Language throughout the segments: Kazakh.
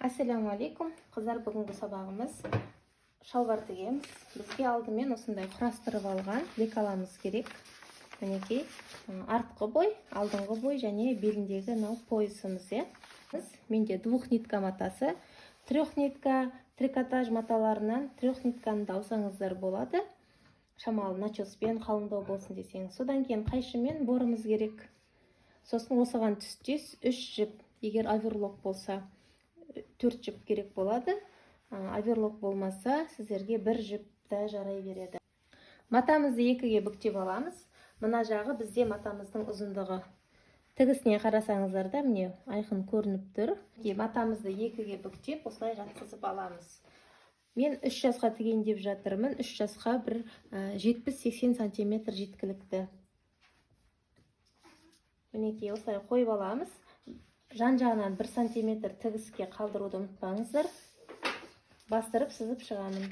Ассаламу алейкум. Қыздар, бүгінгі сабағымыз шалбар тігеміз. Бізге алдымен осындай құрастырып алған лекаламыз керек. Мінекей, артқы бой, алдыңғы бой және беліндегі поясымыз. Менде двух нитка матасы, трех нитка трикотаж маталарынан трех нитканы да алсаңыздар болады. Шамалы начеспен қалыңдау болсын десеңіз. Содан кейін қайшымен борымыз керек. Сосын осыған түстес 3 жіп, егер оверлок болса 4 жіп керек болады. Оверлок болмаса сіздерге 1 жіп та жарай береді. Матамызды екіге бүктеп аламыз. Мына жағы бізде матамыздың ұзындығы. Тігісіне қарасаңыздар да міне айқын көрініп тұр. Матамызды екіге бүктеп осылай жатқызып аламыз. Мен 3 жасқа тігейін деп жатырмын. 3 жасқа бір 70-80 сантиметр жеткілікті. Мінекей осылай қойып аламыз. Жан-жағынан 1 сантиметр тігіске қалдыруды ұмытпаңыздар. Бастырып сызып шығамын.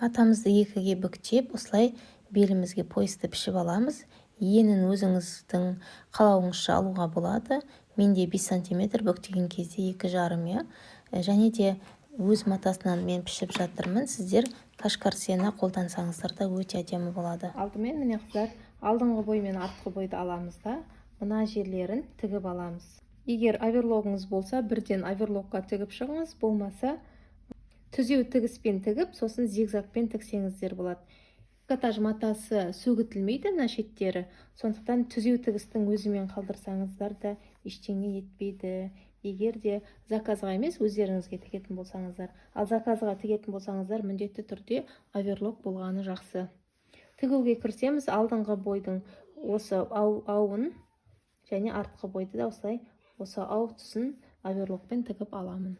Матамызды екіге бүктеп, осылай белімізге поясты пішіп аламыз. Енін өзіңіздің қалауыңызша алуға болады. Менде 5 сантиметр, бүктеген кезде 2,5. Және де өз матасынан мен пішіп жатырмын. Сіздер кашкар-сена қолдансаңыздар да өте әдемі болады. Алдымен міне қыздар, алдыңғы бой мен артқы бойды аламыз да, мына жерлерін тігіп аламыз. Егер оверлогыңыз болса, бірден оверлокқа тігіп шығыңыз, болмаса түзеу тігіспен тігіп, сосын зигзагпен тіксеңіздер болады. Трикотаж матасы сөгітілмейді мына шеттері. Сондықтан түзеу тігістің өзімен қалдырсаңыздар да ештеңе етпейді. Егер де заказға емес, өздеріңізге тігетін болсаңыздар. Ал заказға тігетін болсаңыздар, міндетті түрде оверлок болғаны жақсы. Тігуге кірсеміз, алдыңғы бойдың осы ауын және артқы бойды да осылай осы ау тұсын оверлокпен тігіп аламын.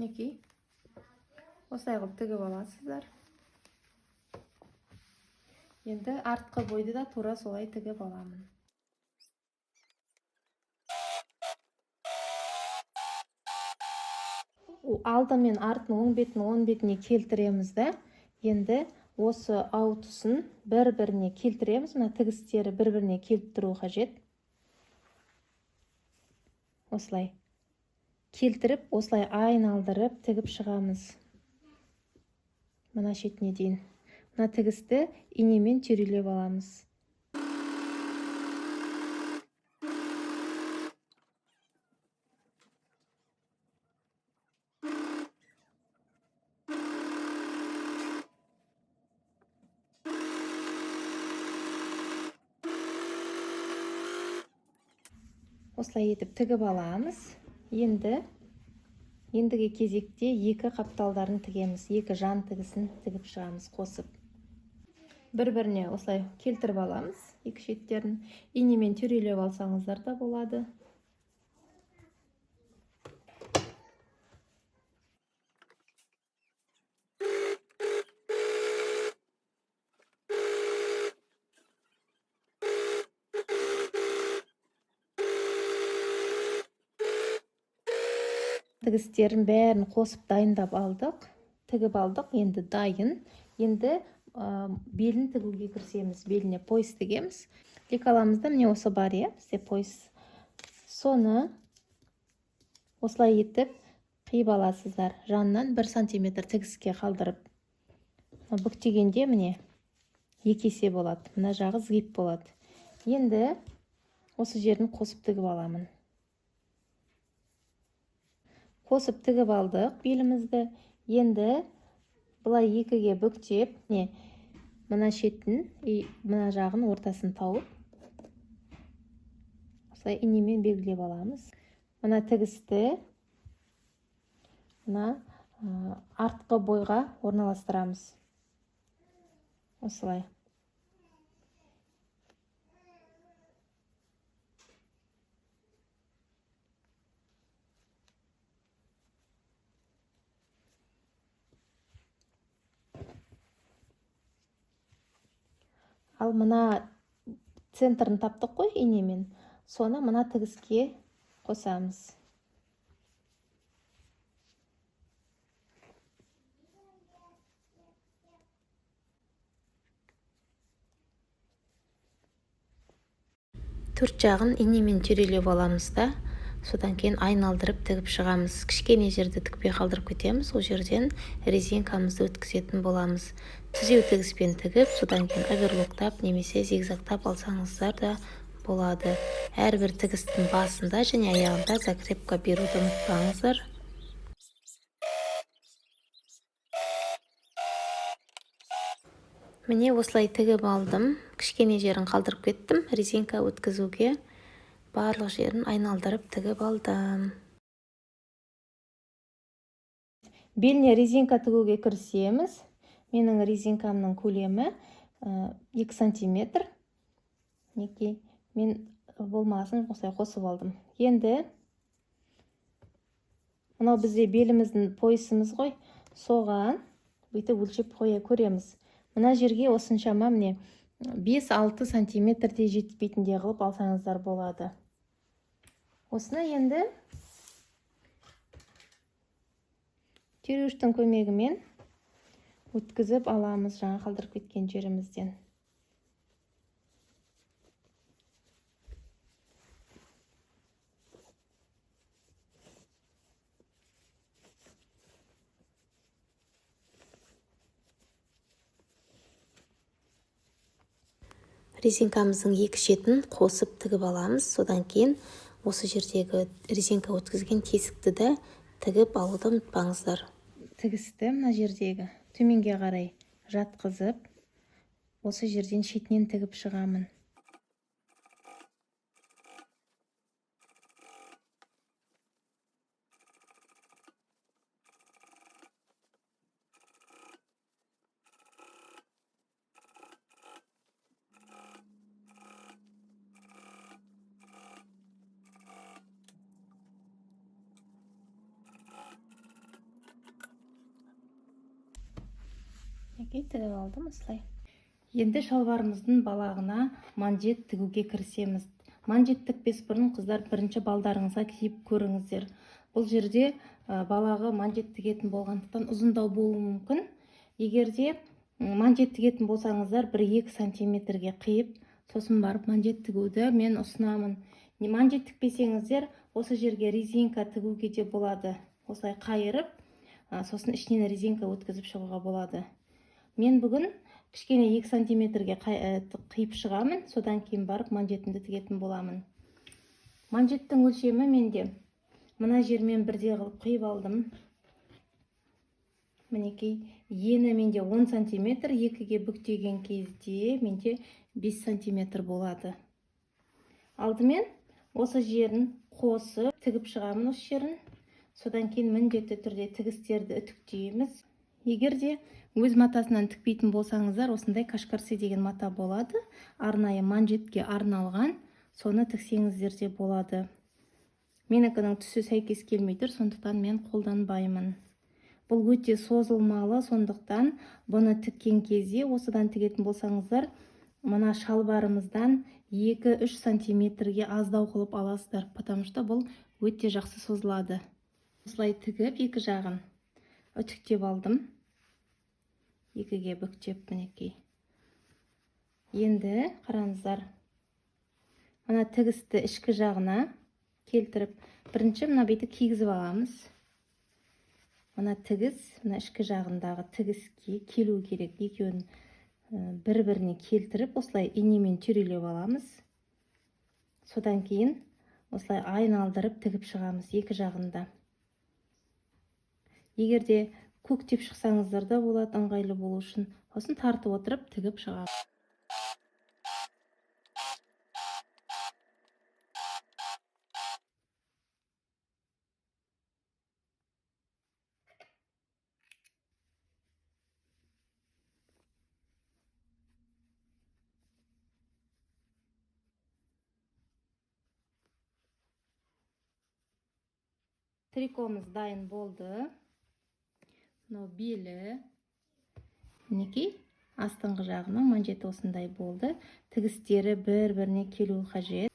Мінекей, осылай қылып тігіп аласыздар. Енді артқы бойды да тура солай тігіп аламын. Алды мен артын оң бетіне келтіреміз да, енді осы ау тұсын бір-біріне келтіреміз. Мына тігістері бір-біріне келтіру қажет. Осылай келтіріп, осылай айналдырып тігіп шығамыз. Мына шетіне дейін. Мына тігісті инемен түйрелеп аламыз. Осылай етіп тігіп аламыз. Ендігі кезекте екі қапталдарын тігеміз. Екі жан тігісін тігіп шығамыз қосып. Бір-біріне осылай келтіріп аламыз. Екі шеттерін инемен түйрелеп алсаңыздар да болады. Тігістерін бәрін қосып дайындап алдық. Тігіп алдық, енді дайын. Енді белін тігуге кірісеміз. Беліне пояс тігеміз. Лекаламызда міне осы бар, бізде пояс. Соны осылай етіп қиып аласыздар. Жанынан 1 сантиметр тігіске қалдырып. Бүктегенде міне 2 есе болады. Мына жағы згиб болады. Енді осы жерін қосып тігіп аламын. Қосып тігіп алдық белімізді. Енді бұлай екіге бүктеп, мына шетін, мына жағын ортасын тауып, осылай инемен белгілеп аламыз. Мына тігісті артқы бойға орналастырамыз. Осылай. Ал мына центрін таптық қой инемен. Соны мына тігіске қосамыз. Төрт жағын инемен түйрелеп аламыз да, содан кейін айналдырып тігіп шығамыз. Кішкене жерді тікпей қалдырып кетеміз. Ол жерден резинкамызды өткізетін боламыз. Түзеу тігіспен тігіп, содан кейін оверлоктап немесе зигзагтап алсаңыздар да болады. Әрбір тігістің басында және аяғында закрепка беруді ұмытпаңыздар. Міне осылай тігіп алдым. Кішкене жерін қалдырып кеттім. Резинка өткізуге барлық жерін айналдырып тігіп алдым. Беліне резинка тігуге кірісеміз. Менің резинкамның көлемі 2 сантиметр. Неке, мен болмасын осылай қосып алдым. Енді мынау бізде беліміздің поясымыз ғой. Соған бүйтіп өлшеп қоя көреміз. Мына жерге осыншама міне 5-6 сантиметрде жетпейтіндей қылып алсаңыздар болады. Осыны енді түйреуіштің көмегімен өткізіп аламыз жаңа қалдырып кеткен жерімізден. Резинкамыздың екі шетін қосып тігіп аламыз. Содан кейін осы жердегі резинка өткізген тесікті де тігіп алуды ұмытпаңыздар. Тігісті мына жердегі төменге қарай жатқызып, осы жерден шетінен тігіп шығамын. Тігіп алдым осылай. Енді шалбарымыздың балағына манжет тігуге кірісеміз. Манжет тікпес бұрын қыздар бірінші балдарыңызға киіп көріңіздер. Бұл жерде балағы манжет тігетін болғандықтан ұзындау болуы мүмкін. Егерде манжет тігетін болсаңыздар 1-2 сантиметрге қиып, сосын барып манжет тігуді мен ұсынамын. Манжет тікпесеңіздер, осы жерге резинка тігуге де болады. Осылай қайырып, сосын ішінен резинка өткізіп шығуға болады. Мен бүгін кішкене 2 сантиметрге қиып шығамын, содан кейін барып манжетімді тігетін боламын. Манжеттің өлшемі менде мына жермен бірде қылып қиып алдым. Мінекей, ені менде 10 сантиметр, екіге бүктеген кезде менде 5 сантиметр болады. Алдымен осы жерін қосып тігіп шығамын осы жерін. Содан кейін міндетті түрде тігістерді үтіктейміз. Егерде өз матасынан тікпейтін болсаңыздар, осындай кашкарсе деген мата болады. Арнайы манжетке арналған, соны тіксеңіздер де болады. Менікінің түсі сәйкес келмей тұр, сондықтан мен қолданбаймын. Бұл өте созылмалы, сондықтан бұны тіккен кезде осыдан тігетін болсаңыздар, мына шалбарымыздан 2-3 сантиметрге аздау қылып аласыздар, потому что бұл өте жақсы созылады. Осылай тігіп, екі жағын үтіктеп алдым. Екіге бүктеп, мінекей. Енді қараңыздар. Мына тігісті ішкі жағына келтіріп, бірінші мына беті кигізіп аламыз. Мына тігіс, мына ішкі жағындағы тігіске келу керек. Екеуін бір-біріне келтіріп, осылай инемен түйрелеп аламыз. Содан кейін осылай айналдырып тігіп шығамыз екі жағында. Егерде көктеп шықсаңыздар да болады, ыңғайлы болу үшін. Осын тартып отырып тігіп шығамыз. Трикомыз дайын болды. Мынау белі. Мінекей, астыңғы жағының манжеті осындай болды. Тігістері бір-біріне келуі қажет.